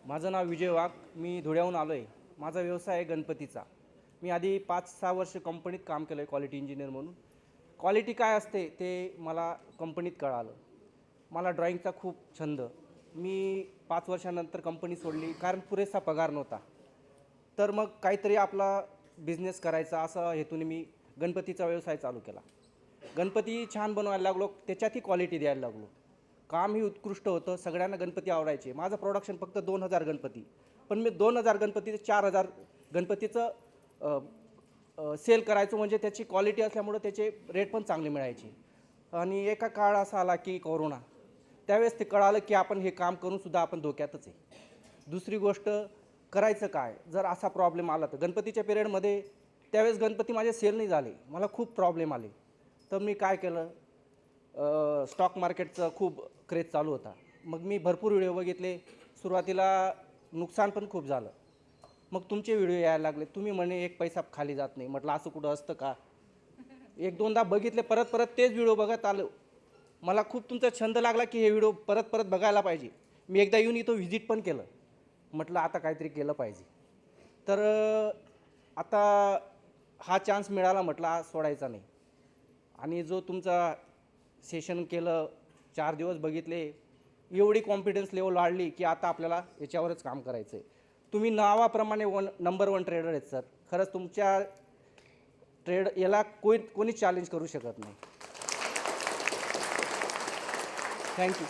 माझं नाव विजय वाघ. मी धुळ्याहून आलो आहे. माझा व्यवसाय आहे गणपतीचा. मी आधी 5-6 वर्ष कंपनीत काम केलं आहे क्वालिटी इंजिनियर म्हणून. क्वालिटी काय असते ते मला कंपनीत कळालं. मला ड्रॉईंगचा खूप छंद. मी 5 वर्षानंतर कंपनी सोडली कारण पुरेसा पगार नव्हता. तर मग काहीतरी आपला बिझनेस करायचा असा हेतूने मी गणपतीचा व्यवसाय चालू केला. गणपती छान बनवायला लागलो, त्याच्यातही क्वालिटी द्यायला लागलो. कामही उत्कृष्ट होतं, सगळ्यांना गणपती आवडायचे. माझं प्रोडक्शन फक्त 2000 गणपती, पण मी 2000 गणपती ते 4000 गणपतीचं सेल करायचो. म्हणजे त्याची क्वालिटी असल्यामुळं त्याचे रेट पण चांगले मिळायचे. आणि एका काळ असा आला की कोरोना. त्यावेळेस ते कळालं की आपण हे काम करूनसुद्धा आपण धोक्यातच आहे. दुसरी गोष्ट, करायचं काय जर असा प्रॉब्लेम आला तर. गणपतीच्या पिरियडमध्ये त्यावेळेस गणपती माझे सेल नाही झाले, मला खूप प्रॉब्लेम आले. तर मी काय केलं, स्टॉक मार्केटचं खूप क्रेज चालू होता. मग मी भरपूर व्हिडिओ बघितले. सुरुवातीला नुकसान पण खूप झालं. मग तुमचे व्हिडिओ यायला लागले. तुम्ही म्हणे एक पैसा खाली जात नाही. म्हटलं असं कुठं असतं का? 1-2दा बघितले, परत परत तेच व्हिडिओ बघत आलो. मला खूप तुमचा छंद लागला की हे व्हिडिओ परत परत बघायला पाहिजे. मी एकदा येऊन इथं व्हिजिट पण केलं. म्हटलं आता काहीतरी केलं पाहिजे. तर आता हा चान्स मिळाला, म्हटलं आज सोडायचा नाही. आणि जो तुमचा सेशन केलं, 4 दिवस बघितले, एवढी कॉन्फिडन्स लेवल वाढली की आता आपल्याला याच्यावरच काम करायचं आहे. तुम्ही नावाप्रमाणे नंबर 1 ट्रेडर आहेत सर. खरंच तुमच्या ट्रेड याला कोणीच चॅलेंज करू शकत नाही. थँक्यू.